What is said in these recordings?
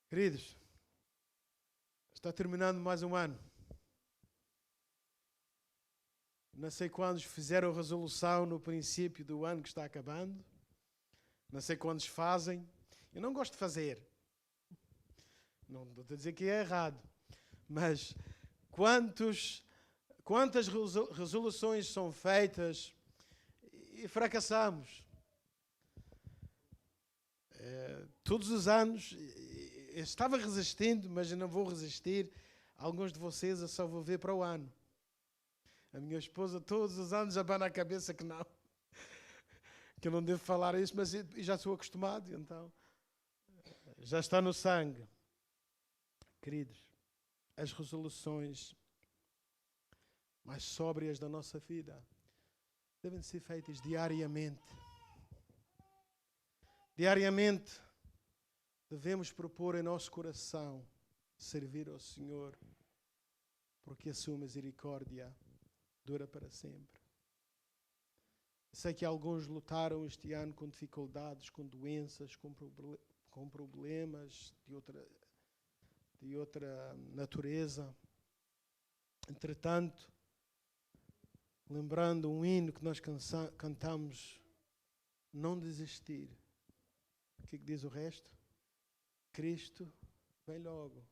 Queridos, está terminando mais um ano. Não sei quantos fizeram resolução no princípio do ano que está acabando. Não sei quantos fazem. Eu não gosto de fazer. Não estou a dizer que é errado. Mas quantas resoluções são feitas e fracassamos? Todos os anos eu estava resistindo, mas eu não vou resistir. Alguns de vocês eu só vou ver para o ano. A minha esposa todos os anos abana a cabeça que não. Que eu não devo falar isso, mas eu já sou acostumado, então já está no sangue. Queridos, as resoluções mais sóbrias da nossa vida devem ser feitas diariamente. Diariamente devemos propor em nosso coração servir ao Senhor, porque a sua misericórdia dura para sempre. Sei que alguns lutaram este ano com dificuldades, com doenças, com problemas de outra natureza. Entretanto, lembrando um hino que nós cantamos, não desistir. O que diz o resto? Cristo vem logo.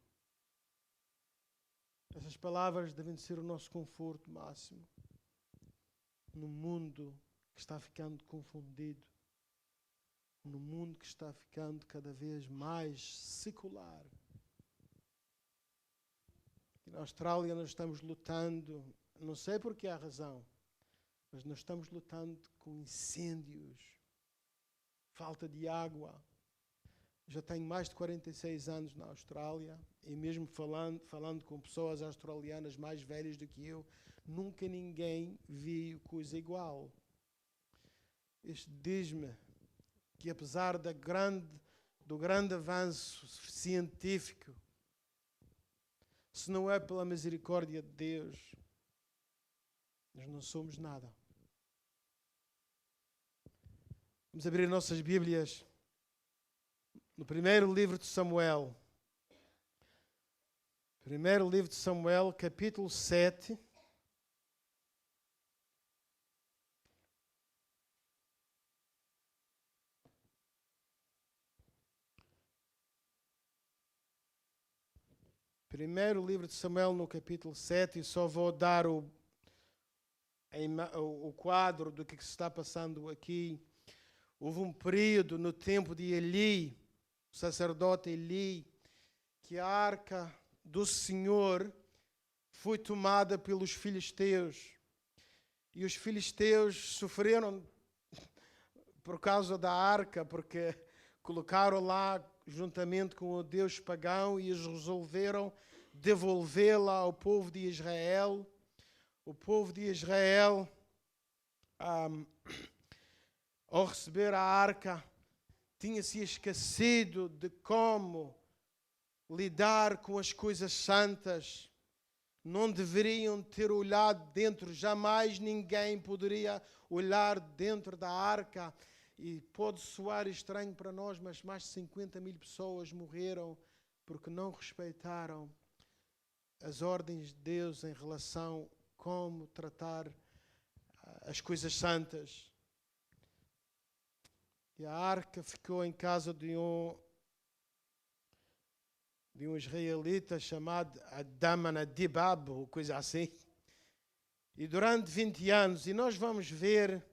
Essas palavras devem ser o nosso conforto máximo no mundo que está ficando confundido, no mundo que está ficando cada vez mais secular. E na Austrália nós estamos lutando, não sei por que há razão, mas nós estamos lutando com incêndios, falta de água. Já tenho mais de 46 anos na Austrália e mesmo falando com pessoas australianas mais velhas do que eu, nunca ninguém viu coisa igual. Isto diz-me que apesar do grande avanço científico, se não é pela misericórdia de Deus, nós não somos nada. Vamos abrir nossas Bíblias no primeiro livro de Samuel. Primeiro livro de Samuel, capítulo 7. Primeiro livro de Samuel, no capítulo 7, e só vou dar o quadro do que se está passando aqui. Houve um período no tempo de Eli, o sacerdote Eli, que a arca do Senhor foi tomada pelos filisteus. E os filisteus sofreram por causa da arca, porque colocaram lá juntamente com o Deus pagão e eles resolveram devolvê-la ao povo de Israel. O povo de Israel, ao receber a arca, tinha se esquecido de como lidar com as coisas santas. Não deveriam ter olhado dentro, jamais ninguém poderia olhar dentro da arca. E pode soar estranho para nós, mas mais de 50.000 pessoas morreram porque não respeitaram as ordens de Deus em relação a como tratar as coisas santas. E a arca ficou em casa de um israelita chamado Adama-Dibab, ou coisa assim. E durante 20 anos, e nós vamos ver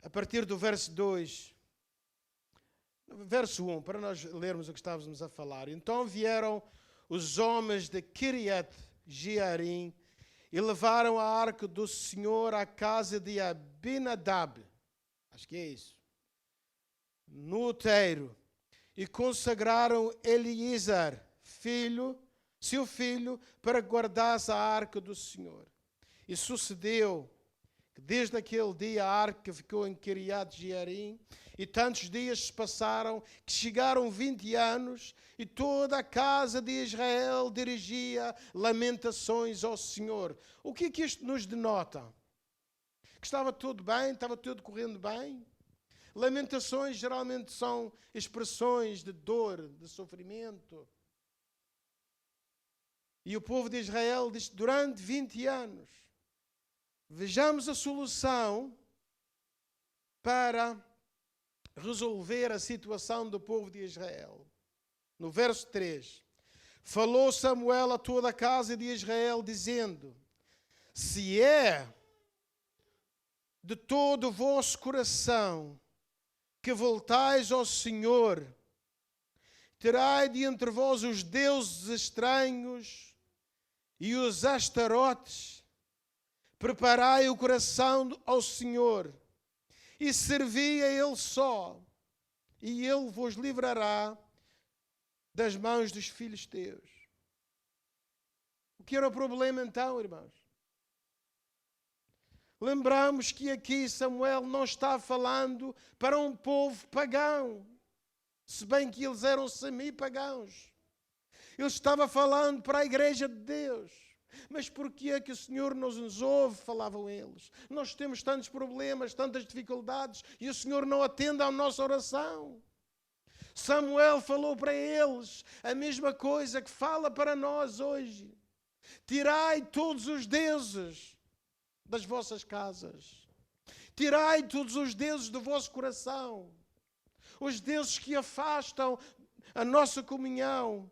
a partir do verso 2, verso 1, para nós lermos o que estávamos a falar. Então vieram os homens de Kiriat Jearim e levaram a arca do Senhor à casa de Abinadab, acho que é isso, no outeiro, e consagraram Eliezer, seu filho, para que guardasse a arca do Senhor. E sucedeu que desde aquele dia a arca ficou em Kiriat Jearim, e tantos dias se passaram que chegaram 20 anos e toda a casa de Israel dirigia lamentações ao Senhor. O que é que isto nos denota? Que estava tudo bem, estava tudo correndo bem? Lamentações geralmente são expressões de dor, de sofrimento. E o povo de Israel diz, durante 20 anos, vejamos a solução para resolver a situação do povo de Israel. No verso 3, falou Samuel a toda a casa de Israel, dizendo, se é de todo o vosso coração que voltais ao Senhor, tirai de entre vós os deuses estranhos e os astarotes, preparai o coração ao Senhor e servi a Ele só, e Ele vos livrará das mãos dos filisteus. O que era o problema então, irmãos? Lembramos que aqui Samuel não está falando para um povo pagão, se bem que eles eram semi-pagãos. Ele estava falando para a igreja de Deus. Mas porquê é que o Senhor nos ouve? Falavam eles. Nós temos tantos problemas, tantas dificuldades, e o Senhor não atende à nossa oração. Samuel falou para eles a mesma coisa que fala para nós hoje. Tirai todos os deuses das vossas casas. Tirai todos os deuses do vosso coração. Os deuses que afastam a nossa comunhão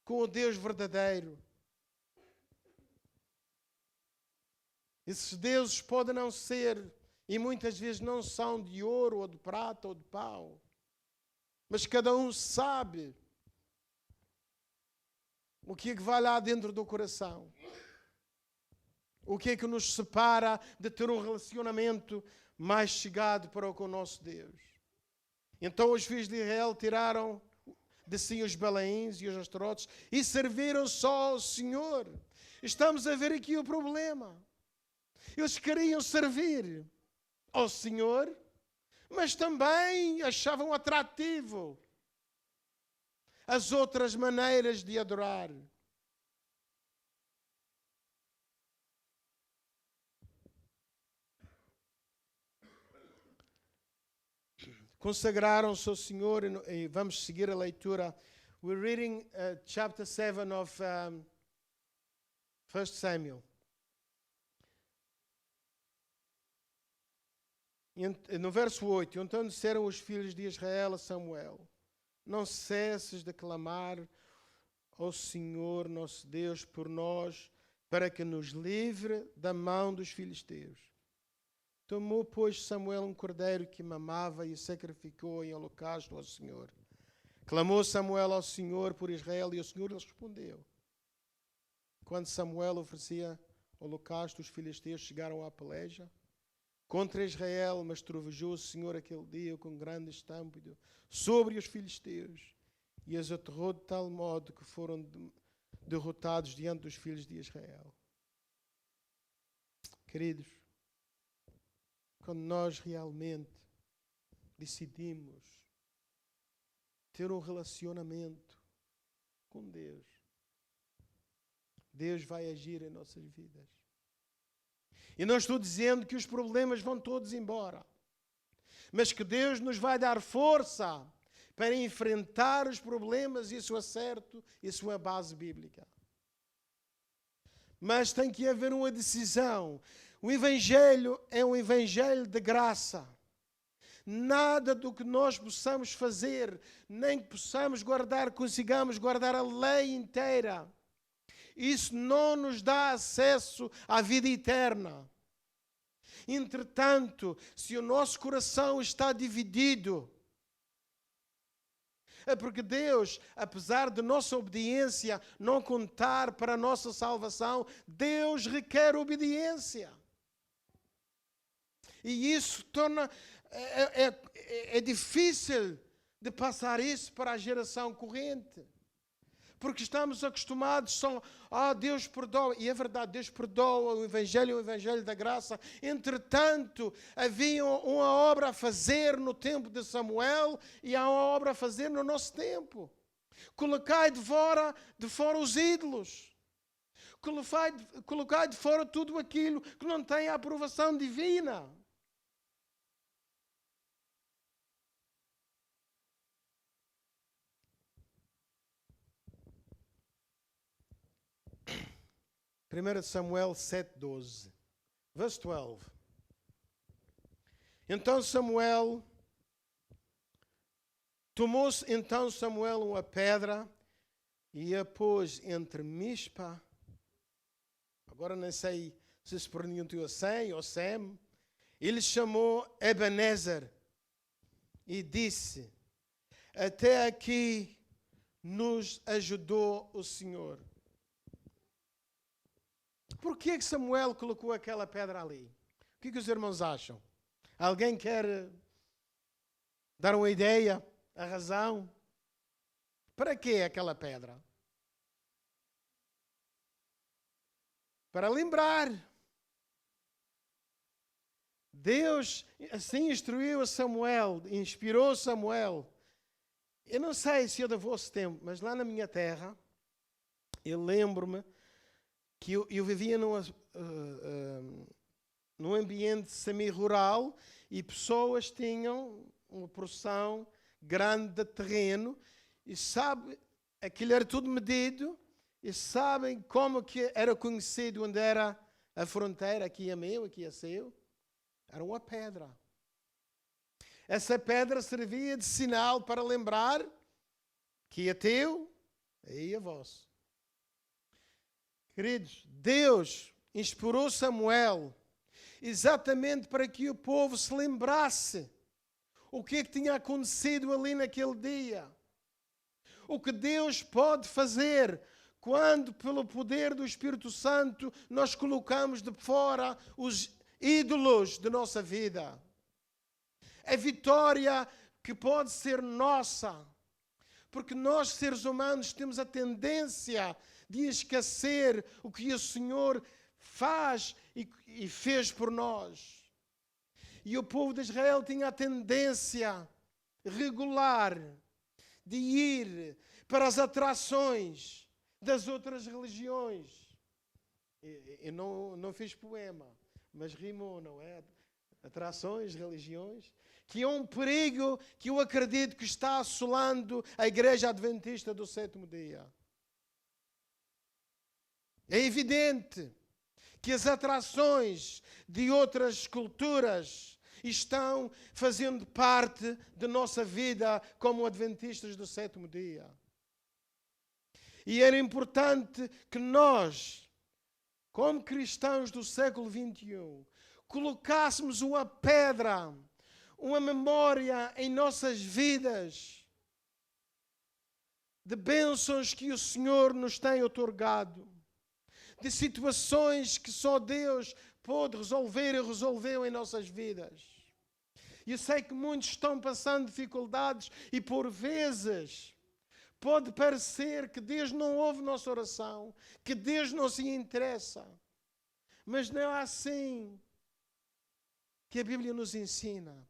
com o Deus verdadeiro. Esses deuses podem não ser, e muitas vezes não são, de ouro, ou de prata, ou de pau. Mas cada um sabe o que é que vai lá dentro do coração. O que é que nos separa de ter um relacionamento mais chegado para com o nosso Deus. Então os filhos de Israel tiraram de si os Balaíns e os Astarotes e serviram só ao Senhor. Estamos a ver aqui o problema. Eles queriam servir ao Senhor, mas também achavam atrativo as outras maneiras de adorar. Consagraram-se ao Senhor e vamos seguir a leitura. We're reading chapter 7 of 1 Samuel. No verso 8, então disseram os filhos de Israel a Samuel, não cesses de clamar ao Senhor nosso Deus por nós, para que nos livre da mão dos filisteus. Tomou, pois, Samuel um cordeiro que mamava e o sacrificou em holocausto ao Senhor. Clamou Samuel ao Senhor por Israel e o Senhor lhe respondeu. Quando Samuel oferecia holocausto, os filisteus chegaram à peleja contra Israel, mas trovejou o Senhor aquele dia com grande estampido sobre os filisteus e os aterrou de tal modo que foram derrotados diante dos filhos de Israel. Queridos, quando nós realmente decidimos ter um relacionamento com Deus, Deus vai agir em nossas vidas. E não estou dizendo que os problemas vão todos embora, mas que Deus nos vai dar força para enfrentar os problemas, isso é certo, isso é a base bíblica. Mas tem que haver uma decisão. O Evangelho é um Evangelho de graça. Nada do que nós possamos fazer, nem que possamos guardar, consigamos guardar a lei inteira, isso não nos dá acesso à vida eterna. Entretanto, se o nosso coração está dividido, é porque Deus, apesar de nossa obediência não contar para a nossa salvação, Deus requer obediência. E isso torna... É difícil de passar isso para a geração corrente. Porque estamos acostumados a Deus perdoa. E é verdade, Deus perdoa, o Evangelho é o Evangelho da graça. Entretanto, havia uma obra a fazer no tempo de Samuel e há uma obra a fazer no nosso tempo. Colocai de fora os ídolos. Colocai de fora tudo aquilo que não tem a aprovação divina. 1 Samuel 7:12. Verse 12. Então Samuel uma pedra e a pôs entre Mispa. Agora não sei se pronuncia Sem ou Sem. Ele chamou Ebenezer e disse: até aqui nos ajudou o Senhor. Por que Samuel colocou aquela pedra ali? O que os irmãos acham? Alguém quer dar uma ideia, a razão? Para que aquela pedra? Para lembrar. Deus assim instruiu a Samuel, inspirou Samuel. Eu não sei se é do vosso tempo, mas lá na minha terra, eu lembro-me que eu vivia num ambiente semi-rural e pessoas tinham uma porção grande de terreno e aquilo era tudo medido e sabem como que era conhecido onde era a fronteira, aqui é meu, aqui é seu. Era uma pedra. Essa pedra servia de sinal para lembrar que é teu, aí é vosso. Queridos, Deus inspirou Samuel exatamente para que o povo se lembrasse o que tinha acontecido ali naquele dia. O que Deus pode fazer quando, pelo poder do Espírito Santo, nós colocamos de fora os ídolos de nossa vida. A vitória que pode ser nossa. Porque nós, seres humanos, temos a tendência de esquecer o que o Senhor faz e fez por nós. E o povo de Israel tinha a tendência regular de ir para as atrações das outras religiões. Eu não fiz poema, mas rimou, não é? Atrações, religiões, que é um perigo que eu acredito que está assolando a Igreja Adventista do sétimo dia. É evidente que as atrações de outras culturas estão fazendo parte da nossa vida como adventistas do sétimo dia. E era importante que nós, como cristãos do século XXI, colocássemos uma pedra, uma memória em nossas vidas de bênçãos que o Senhor nos tem outorgado, de situações que só Deus pode resolver e resolveu em nossas vidas. Eu sei que muitos estão passando dificuldades e por vezes pode parecer que Deus não ouve nossa oração, que Deus não se interessa. Mas não é assim que a Bíblia nos ensina.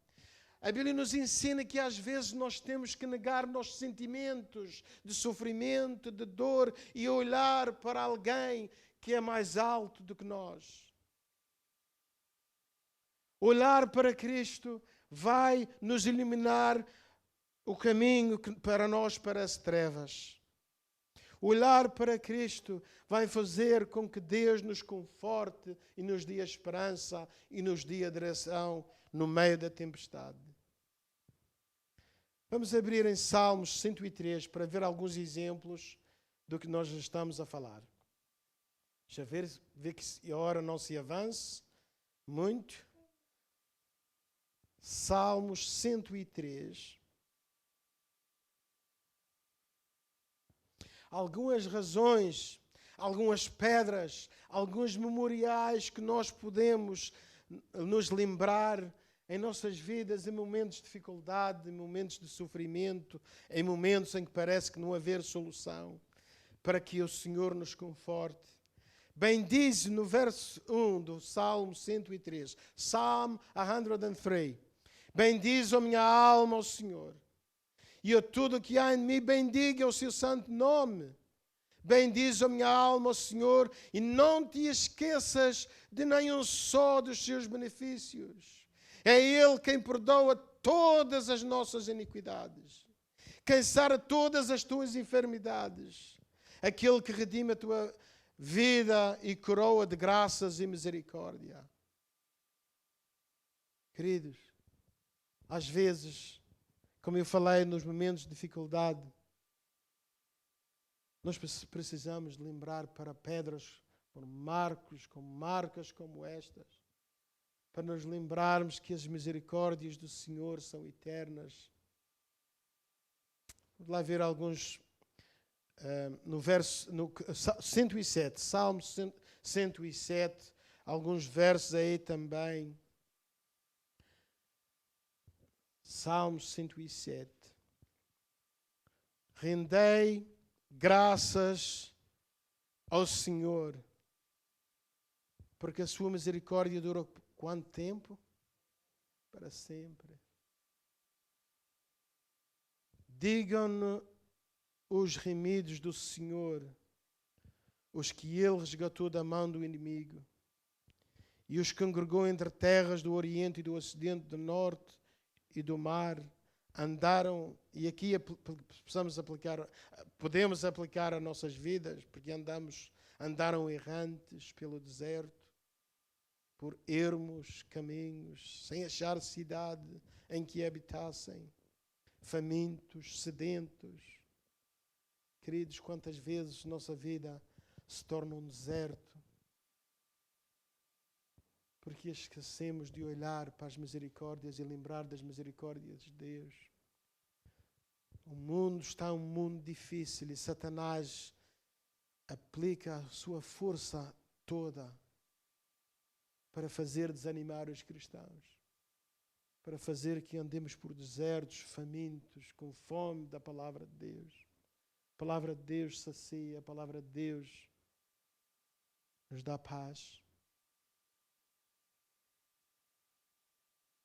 A Bíblia nos ensina que às vezes nós temos que negar nossos sentimentos de sofrimento, de dor e olhar para alguém que é mais alto do que nós. Olhar para Cristo vai nos iluminar o caminho que para nós parece trevas. Olhar para Cristo vai fazer com que Deus nos conforte e nos dê esperança e nos dê a direção no meio da tempestade. Vamos abrir em Salmos 103 para ver alguns exemplos do que nós estamos a falar. Já ver que a hora não se avance muito. Salmos 103. Algumas razões, algumas pedras, alguns memoriais que nós podemos nos lembrar em nossas vidas, em momentos de dificuldade, em momentos de sofrimento, em momentos em que parece que não haver solução, para que o Senhor nos conforte. Bem diz no verso 1 do Salmo 103, Psalm 103, bendiz a minha alma ao Senhor, e a tudo que há em mim bendiga o seu santo nome. Bendiz a minha alma ao Senhor, e não te esqueças de nenhum só dos seus benefícios. É Ele quem perdoa todas as nossas iniquidades, quem sara todas as tuas enfermidades, aquele que redime a tua vida e coroa de graças e misericórdia. Queridos, às vezes, como eu falei nos momentos de dificuldade, nós precisamos lembrar para pedras, por marcas como estas, para nos lembrarmos que as misericórdias do Senhor são eternas. Vamos lá ver alguns, no 107, Salmo 107, alguns versos aí também. Salmo 107. Rendei graças ao Senhor, porque a sua misericórdia dura quanto tempo? Para sempre. Digam-no os remidos do Senhor, os que Ele resgatou da mão do inimigo, e os congregou entre terras do Oriente e do Ocidente, do Norte e do mar. Andaram, e aqui podemos aplicar a nossas vidas, porque andaram errantes pelo deserto, por ermos caminhos, sem achar cidade em que habitassem, famintos, sedentos. Queridos, quantas vezes nossa vida se torna um deserto, porque esquecemos de olhar para as misericórdias e lembrar das misericórdias de Deus. O mundo está um mundo difícil e Satanás aplica a sua força toda para fazer desanimar os cristãos, para fazer que andemos por desertos, famintos, com fome da palavra de Deus. A palavra de Deus sacia, a palavra de Deus nos dá paz.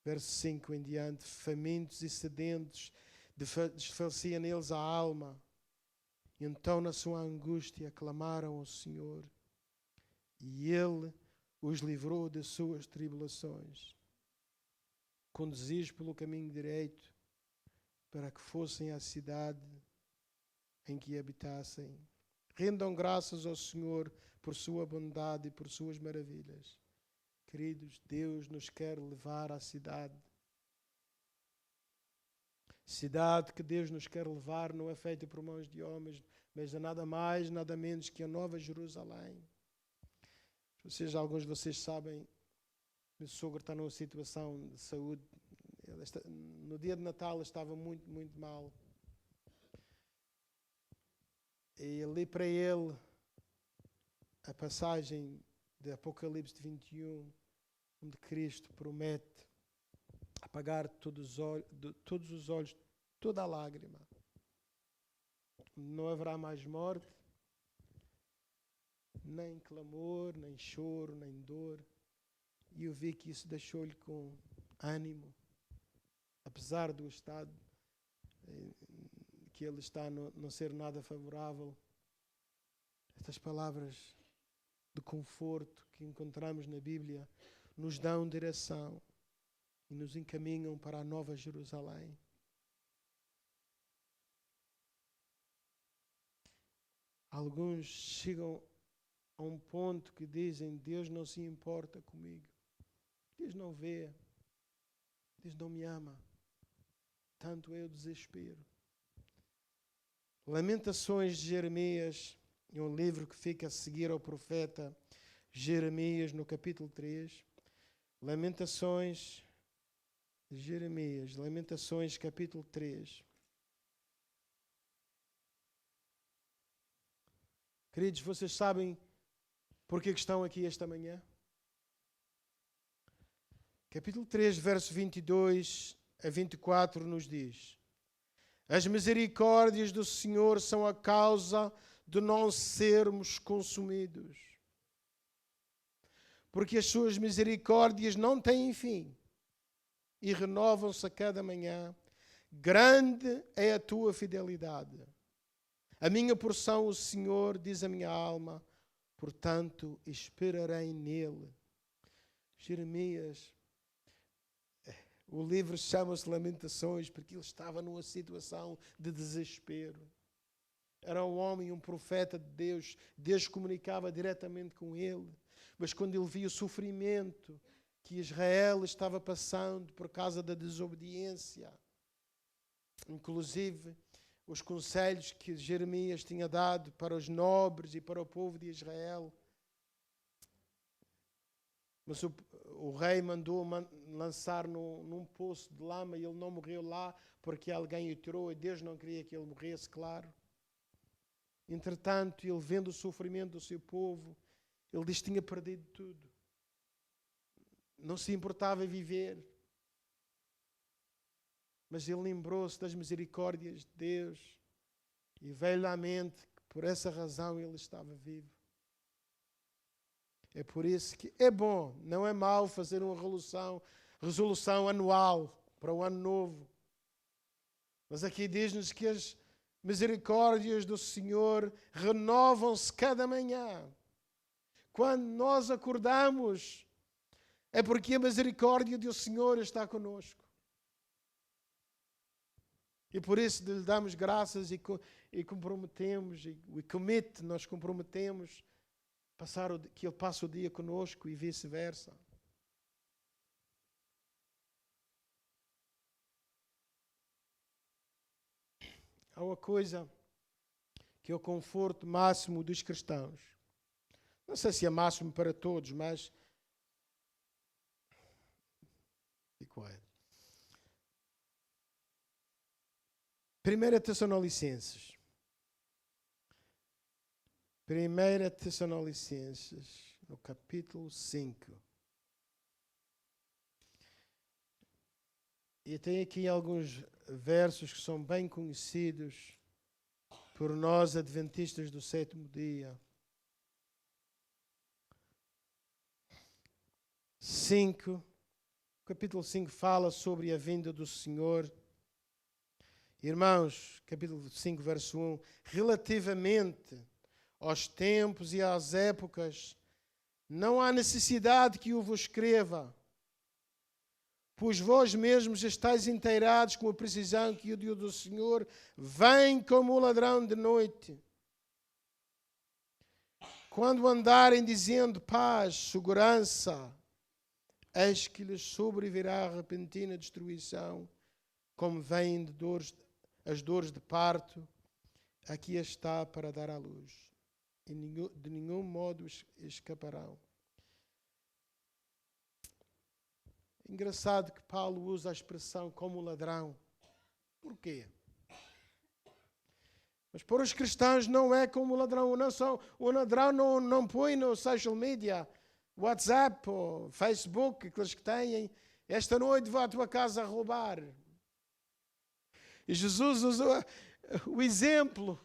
Verso 5 em diante, famintos e sedentos, desfalecia neles a alma. E então, na sua angústia, clamaram ao Senhor, e Ele os livrou das suas tribulações. Conduzidos pelo caminho direito, para que fossem à cidade em que habitassem. Rendam graças ao Senhor por sua bondade e por suas maravilhas. Queridos, Deus nos quer levar à cidade. Cidade que Deus nos quer levar não é feita por mãos de homens, mas é nada mais, nada menos que a Nova Jerusalém. Alguns de vocês sabem, meu sogro está numa situação de saúde. No dia de Natal estava muito, muito mal. E ali para ele, a passagem de Apocalipse 21, onde Cristo promete apagar todos os olhos, toda a lágrima. Não haverá mais morte, nem clamor, nem choro, nem dor. E eu vi que isso deixou-lhe com ânimo, apesar do estado que ele está não ser nada favorável. Estas palavras de conforto que encontramos na Bíblia nos dão direção e nos encaminham para a Nova Jerusalém. Alguns chegam a um ponto que dizem: Deus não se importa comigo, Deus não vê, Deus não me ama. Tanto é o desespero. Lamentações de Jeremias, é um livro que fica a seguir ao profeta Jeremias, no capítulo 3. Lamentações de Jeremias, Lamentações, capítulo 3. Queridos, vocês sabem por que estão aqui esta manhã? Capítulo 3, verso 22 a 24 nos diz: as misericórdias do Senhor são a causa de não sermos consumidos, porque as suas misericórdias não têm fim e renovam-se a cada manhã. Grande é a tua fidelidade. A minha porção, o Senhor, diz a minha alma, portanto esperarei nele. Jeremias, o livro chama-se Lamentações porque ele estava numa situação de desespero. Era um homem, um profeta de Deus. Deus comunicava diretamente com ele. Mas quando ele via o sofrimento que Israel estava passando por causa da desobediência, inclusive os conselhos que Jeremias tinha dado para os nobres e para o povo de Israel, mas o rei mandou lançar num poço de lama e ele não morreu lá porque alguém o tirou e Deus não queria que ele morresse, claro. Entretanto, ele vendo o sofrimento do seu povo, ele disse que tinha perdido tudo. Não se importava em viver. Mas ele lembrou-se das misericórdias de Deus e veio-lhe à mente que por essa razão ele estava vivo. É por isso que é bom, não é mau fazer uma resolução anual para o ano novo. Mas aqui diz-nos que as misericórdias do Senhor renovam-se cada manhã. Quando nós acordamos, é porque a misericórdia do Senhor está conosco. E por isso lhe damos graças e comprometemos, nós comprometemos que Ele passe o dia conosco e vice-versa. Há uma coisa que é o conforto máximo dos cristãos. Não sei se é máximo para todos, mas... Qual é? 1 Tessalonicenses. 1 Tessalonicenses, no capítulo 5. E tem aqui alguns versos que são bem conhecidos por nós, adventistas do sétimo dia. 5. Capítulo 5 fala sobre a vinda do Senhor. Irmãos, capítulo 5, verso 1. Relativamente aos tempos e às épocas, não há necessidade que eu vos escreva, pois vós mesmos estáis inteirados com a precisão que o dia do Senhor vem como o ladrão de noite. Quando andarem dizendo paz, segurança, eis que lhes sobrevirá a repentina destruição, como vêm as dores de parto, aqui está para dar à luz. E de nenhum modo escaparão. Engraçado que Paulo usa a expressão como ladrão. Por quê? Mas para os cristãos não é como ladrão. O ladrão não põe no social media, WhatsApp ou Facebook, aqueles que têm, esta noite vou à tua casa a roubar. E Jesus usou o exemplo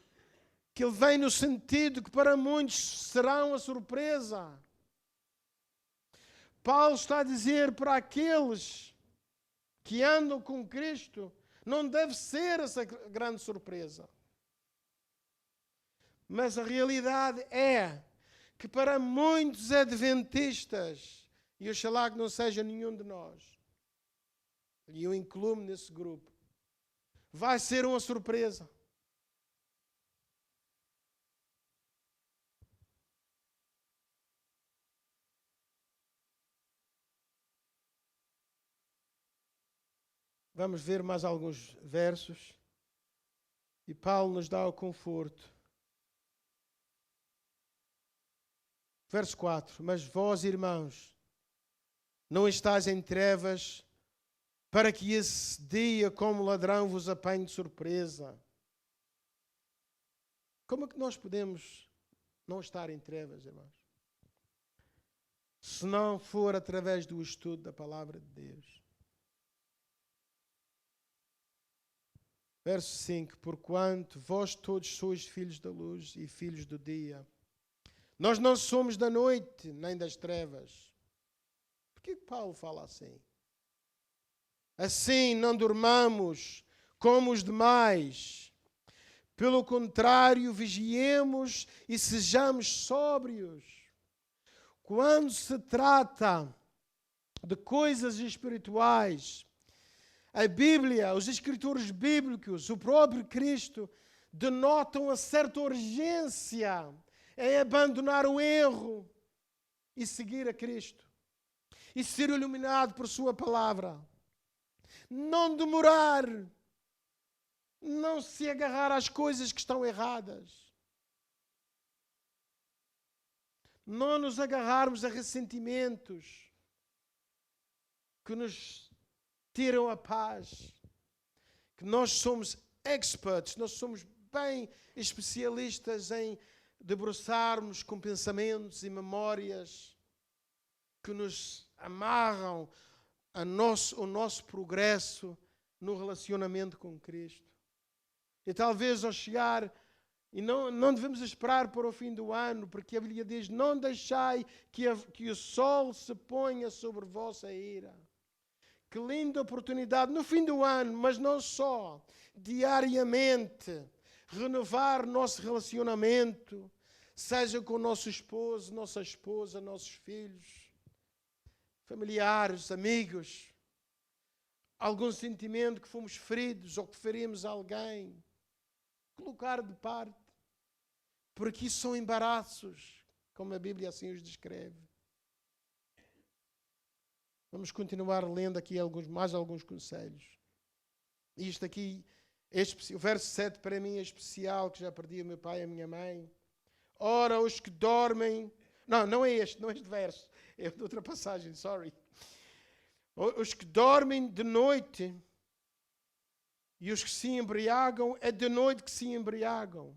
que ele vem no sentido que para muitos será uma surpresa. Paulo está a dizer para aqueles que andam com Cristo, não deve ser essa grande surpresa. Mas a realidade é que para muitos adventistas, e oxalá que não seja nenhum de nós, e eu incluo-me nesse grupo, vai ser uma surpresa. Vamos ver mais alguns versos. E Paulo nos dá o conforto. Verso 4. Mas vós, irmãos, não estáis em trevas, para que esse dia, como ladrão, vos apanhe de surpresa. Como é que nós podemos não estar em trevas, irmãos? Se não for através do estudo da palavra de Deus. Verso 5. Porquanto vós todos sois filhos da luz e filhos do dia. Nós não somos da noite, nem das trevas. Por que Paulo fala assim? Assim não dormamos como os demais. Pelo contrário, vigiemos e sejamos sóbrios. Quando se trata de coisas espirituais, a Bíblia, os escritores bíblicos, o próprio Cristo, denotam uma certa urgência em abandonar o erro e seguir a Cristo. E ser iluminado por sua palavra. Não demorar. Não se agarrar às coisas que estão erradas. Não nos agarrarmos a ressentimentos que nos tiram a paz. Que nós somos experts, nós somos bem especialistas em debruçarmos com pensamentos e memórias que nos amarram o nosso progresso no relacionamento com Cristo. E talvez ao chegar, e não devemos esperar para o fim do ano, porque a Bíblia diz, não deixai que o sol se ponha sobre vossa ira. Que linda oportunidade no fim do ano, mas não só, diariamente, renovar nosso relacionamento, seja com o nosso esposo, nossa esposa, nossos filhos, familiares, amigos, algum sentimento que fomos feridos ou que ferimos alguém, colocar de parte, porque isso são embaraços, como a Bíblia assim os descreve. Vamos continuar lendo aqui mais alguns conselhos. Isto aqui, o verso 7 para mim é especial, que já perdi o meu pai e a minha mãe. Ora, os que dormem... Não é este verso. É de outra passagem, sorry. Os que dormem de noite e os que se embriagam, é de noite que se embriagam.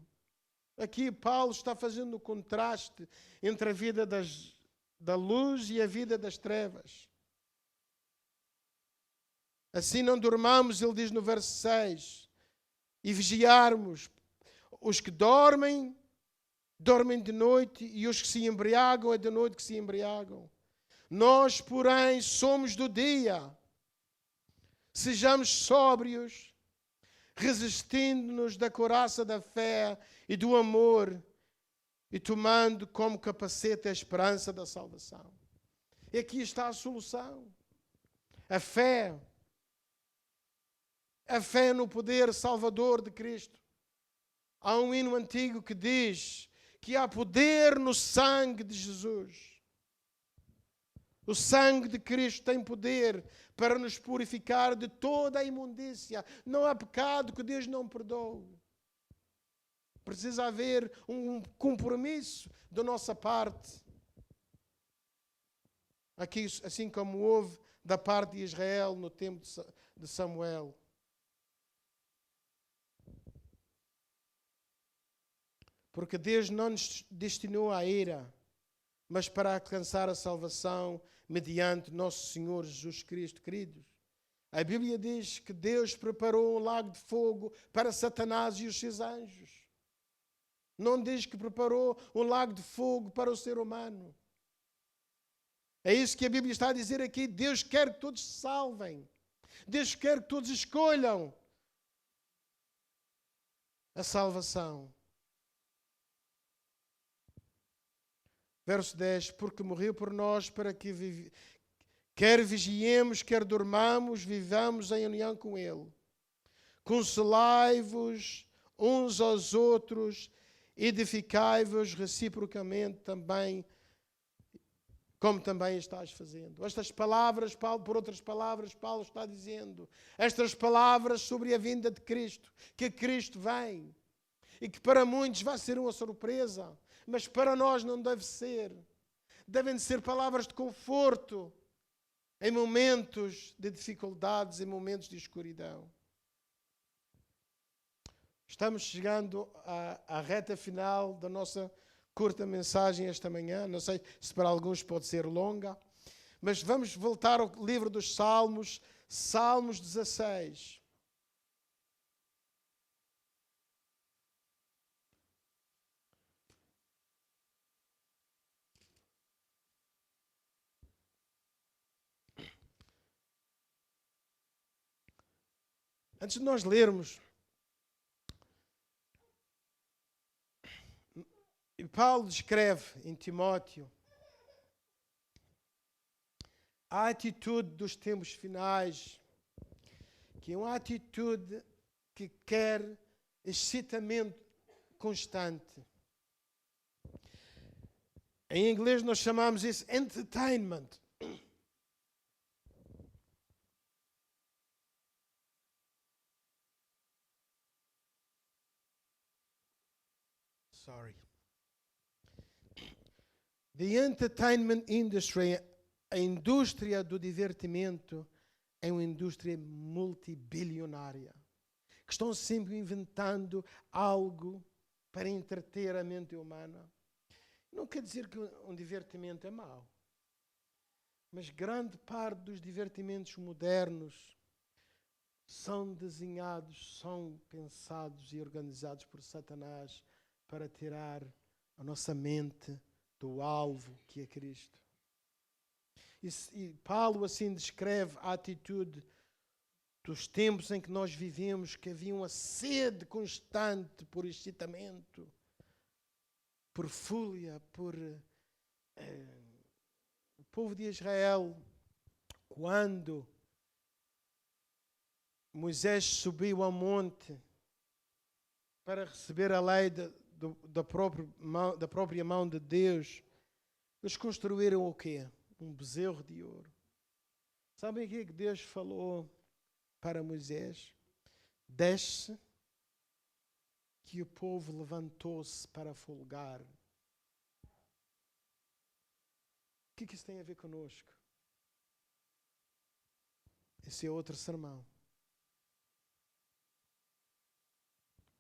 Aqui Paulo está fazendo o contraste entre a vida da luz e a vida das trevas. Assim não dormamos, ele diz no verso 6, e vigiarmos. Os que dormem de noite, e os que se embriagam, é de noite que se embriagam. Nós, porém, somos do dia. Sejamos sóbrios, resistindo-nos da couraça da fé e do amor, e tomando como capacete a esperança da salvação. E aqui está a solução. A fé no poder salvador de Cristo. Há um hino antigo que diz que há poder no sangue de Jesus. O sangue de Cristo tem poder para nos purificar de toda a imundícia. Não há pecado que Deus não perdoe. Precisa haver um compromisso da nossa parte. Aqui, assim como houve da parte de Israel no tempo de Samuel. Porque Deus não nos destinou à ira, mas para alcançar a salvação mediante nosso Senhor Jesus Cristo, queridos. A Bíblia diz que Deus preparou um lago de fogo para Satanás e os seus anjos. Não diz que preparou um lago de fogo para o ser humano. É isso que a Bíblia está a dizer aqui. Deus quer que todos se salvem. Deus quer que todos escolham a salvação. Verso 10, porque morreu por nós para que quer vigiemos, quer dormamos, vivamos em união com Ele. Consolai-vos uns aos outros, edificai-vos reciprocamente também, como também estás fazendo. Estas palavras, por outras palavras, Paulo está dizendo, estas palavras sobre a vinda de Cristo, que Cristo vem, e que para muitos vai ser uma surpresa, mas para nós não deve ser. Devem ser palavras de conforto em momentos de dificuldades, em momentos de escuridão. Estamos chegando à reta final da nossa curta mensagem esta manhã. Não sei se para alguns pode ser longa, mas vamos voltar ao livro dos Salmos, Salmos 16. Antes de nós lermos, Paulo descreve em Timóteo a atitude dos tempos finais, que é uma atitude que quer excitamento constante. Em inglês nós chamamos isso entertainment. Sorry. The entertainment industry, a indústria do divertimento, é uma indústria multibilionária, que estão sempre inventando algo para entreter a mente humana. Não quer dizer que um divertimento é mau, mas grande parte dos divertimentos modernos são desenhados, são pensados e organizados por Satanás para tirar a nossa mente do alvo que é Cristo. E Paulo assim descreve a atitude dos tempos em que nós vivemos, que havia uma sede constante por excitamento, por fúria, por... O povo de Israel, quando Moisés subiu ao monte para receber a lei da própria mão de Deus, eles construíram o quê? Um bezerro de ouro. Sabem o que é que Deus falou para Moisés? Desce, que o povo levantou-se para folgar. O que isso tem a ver conosco? Esse é outro sermão.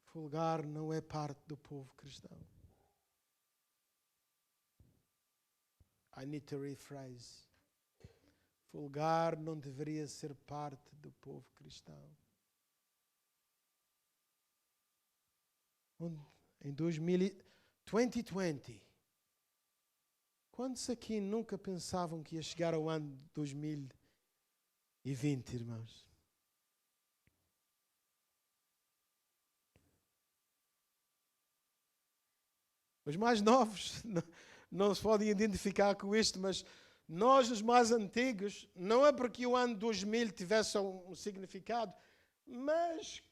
Folgar não é parte do povo cristão. I need to rephrase. Folgar não deveria ser parte do povo cristão. Em 2020, quantos aqui nunca pensavam que ia chegar ao ano de 2020, irmãos? Os mais novos não se podem identificar com isto, mas nós, os mais antigos, não é porque o ano 2000 tivesse um significado, mas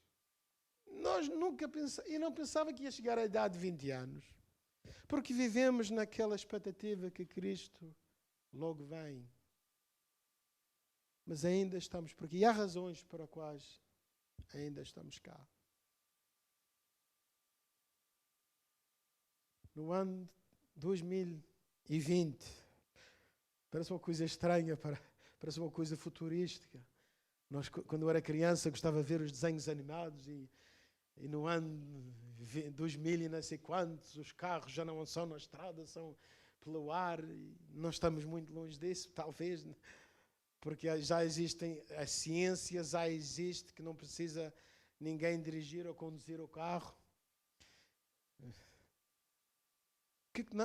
nós nunca pensávamos, e não pensava que ia chegar à idade de 20 anos, porque vivemos naquela expectativa que Cristo logo vem. Mas ainda estamos por aqui. E há razões para as quais ainda estamos cá. No ano 2020, parece uma coisa estranha, parece uma coisa futurística. Nós, quando eu era criança, gostava de ver os desenhos animados e no ano 2000 e não sei quantos, os carros já não são na estrada, são pelo ar. E nós estamos muito longe disso, talvez, porque já existem as ciências, já existe que não precisa ninguém dirigir ou conduzir o carro.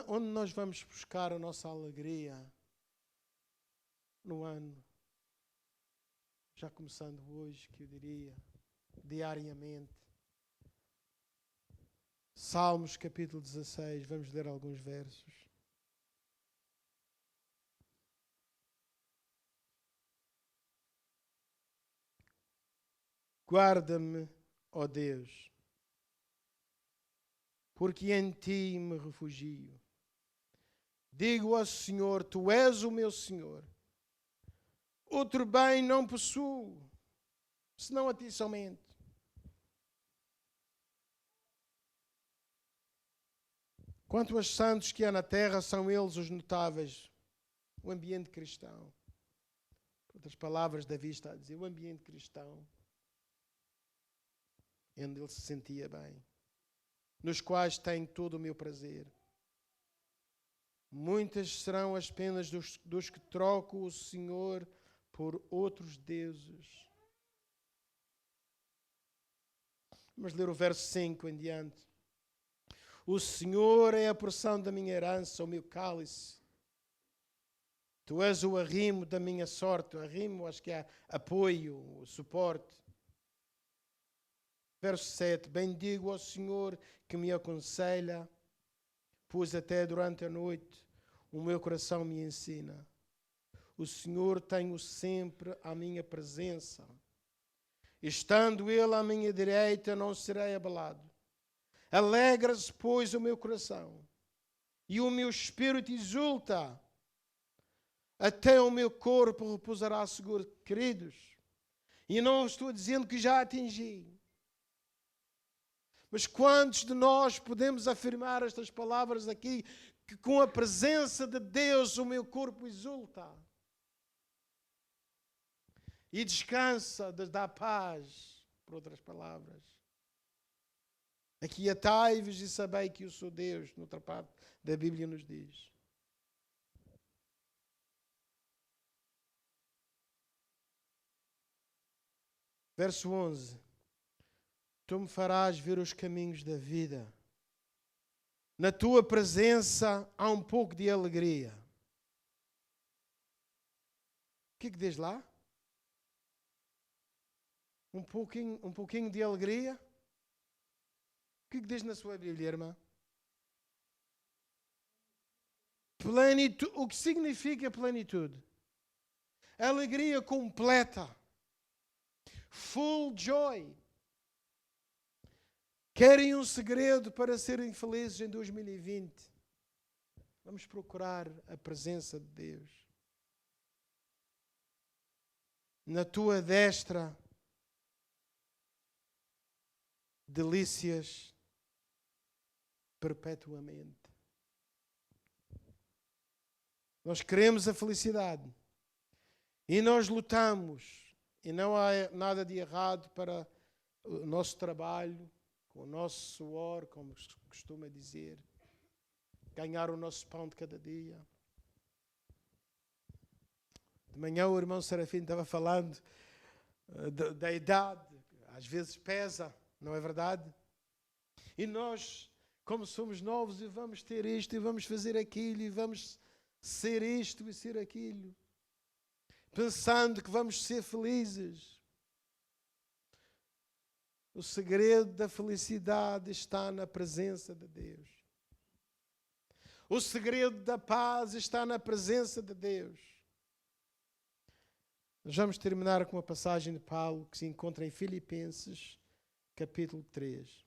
Onde nós vamos buscar a nossa alegria no ano? Já começando hoje, que eu diria, diariamente. Salmos capítulo 16, vamos ler alguns versos. Guarda-me, ó Deus, porque em ti me refugio. Digo ao Senhor, tu és o meu Senhor. Outro bem não possuo, senão a ti somente. Quanto aos santos que há na terra, são eles os notáveis. O ambiente cristão. Outras palavras, Davi está a dizer, o ambiente cristão, onde ele se sentia bem, nos quais tenho todo o meu prazer. Muitas serão as penas dos que trocam o Senhor por outros deuses. Vamos ler o verso 5 em diante. O Senhor é a porção da minha herança, o meu cálice. Tu és o arrimo da minha sorte. O arrimo, acho que é apoio, o suporte. Verso 7. Bendigo ao Senhor que me aconselha, pois até durante a noite o meu coração me ensina. O Senhor tem-o sempre à minha presença. Estando ele à minha direita, não serei abalado. Alegra-se, pois, o meu coração, e o meu espírito exulta. Até o meu corpo repousará seguro. Queridos, e não estou dizendo que já atingi. Mas quantos de nós podemos afirmar estas palavras aqui, que com a presença de Deus o meu corpo exulta e descansa, dá paz, por outras palavras. Aquietai-vos e sabei que eu sou Deus, noutra parte da Bíblia nos diz. Verso 11. Tu me farás ver os caminhos da vida. Na tua presença há um pouco de alegria. O que diz lá? Um pouquinho de alegria? O que diz na sua Bíblia, irmã? Plenitude. O que significa plenitude? Alegria completa. Full joy. Querem um segredo para serem felizes em 2020? Vamos procurar a presença de Deus. Na tua destra, delícias perpetuamente. Nós queremos a felicidade e nós lutamos, e não há nada de errado para o nosso trabalho, com o nosso suor, como se costuma dizer, ganhar o nosso pão de cada dia. De manhã o irmão Serafim estava falando da idade, às vezes pesa, não é verdade? E nós, como somos novos, e vamos ter isto, e vamos fazer aquilo, e vamos ser isto e ser aquilo, pensando que vamos ser felizes. O segredo da felicidade está na presença de Deus. O segredo da paz está na presença de Deus. Nós vamos terminar com uma passagem de Paulo que se encontra em Filipenses, capítulo 3.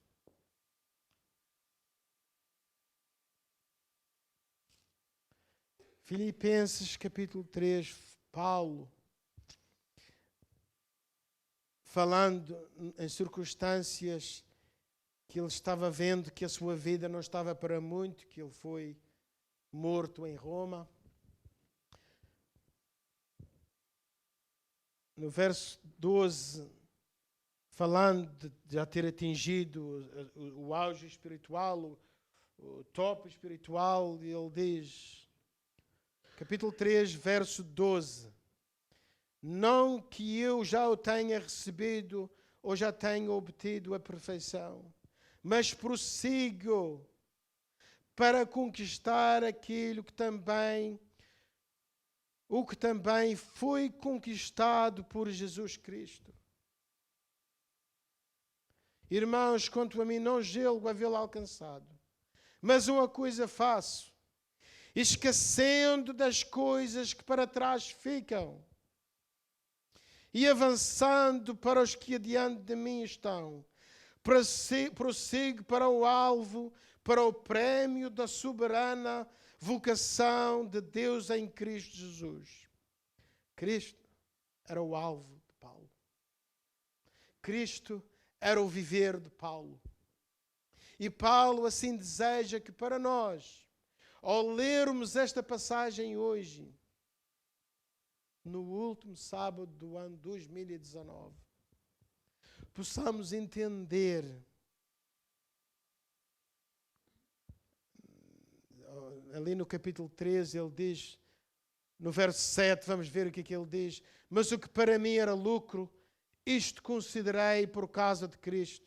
Filipenses, capítulo 3, Paulo, falando em circunstâncias que ele estava vendo que a sua vida não estava para muito, que ele foi morto em Roma. No verso 12, falando de já ter atingido o auge espiritual, o topo espiritual, ele diz, capítulo 3, verso 12, não que eu já o tenha recebido ou já tenha obtido a perfeição, mas prossigo para conquistar aquilo que também foi conquistado por Jesus Cristo. Irmãos, quanto a mim, não julgo havê-lo alcançado, mas uma coisa faço, esquecendo das coisas que para trás ficam e avançando para os que adiante de mim estão, prossigo para o alvo, para o prémio da soberana vocação de Deus em Cristo Jesus. Cristo era o alvo de Paulo. Cristo era o viver de Paulo. E Paulo assim deseja que para nós, ao lermos esta passagem hoje, no último sábado do ano 2019, possamos entender ali no capítulo 13, ele diz, no verso 7, vamos ver o que é que ele diz, mas o que para mim era lucro, isto considerei por causa de Cristo.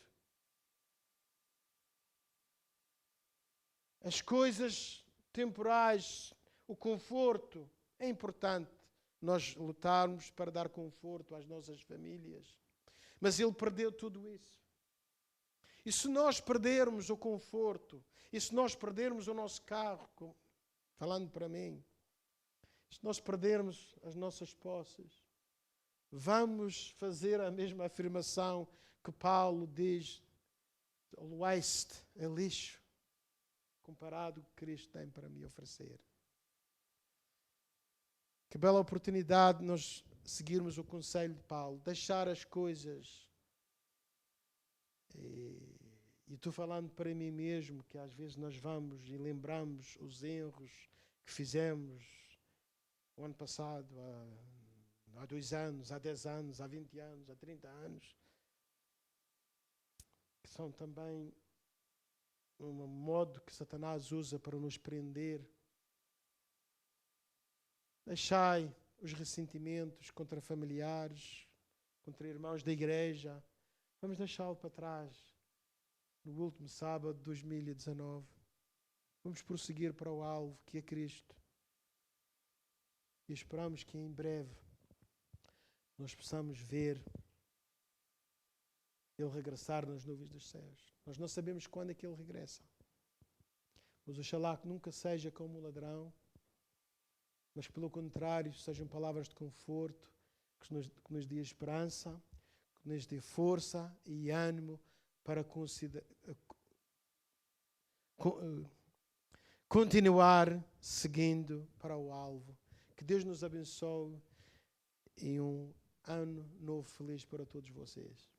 As coisas temporais, o conforto, é importante nós lutarmos para dar conforto às nossas famílias. Mas ele perdeu tudo isso. E se nós perdermos o conforto, e se nós perdermos o nosso carro, falando para mim, se nós perdermos as nossas posses, Vamos fazer a mesma afirmação que Paulo diz: o waste é lixo, comparado com o que Cristo tem para me oferecer. Que bela oportunidade nós seguirmos o conselho de Paulo, deixar as coisas. E estou falando para mim mesmo, que às vezes nós vamos e lembramos os erros que fizemos o ano passado, há 2 anos, há 10 anos, há 20 anos, há 30 anos, que são também um modo que Satanás usa para nos prender. Deixai os ressentimentos contra familiares, contra irmãos da igreja. Vamos deixá-lo para trás. No último sábado de 2019. Vamos prosseguir para o alvo, que é Cristo. E esperamos que em breve nós possamos ver Ele regressar nas nuvens dos céus. Nós não sabemos quando é que Ele regressa. Mas oxalá que nunca seja como um ladrão, mas pelo contrário, sejam palavras de conforto, que nos dê esperança, que nos dê força e ânimo para continuar seguindo para o alvo. Que Deus nos abençoe e um ano novo feliz para todos vocês.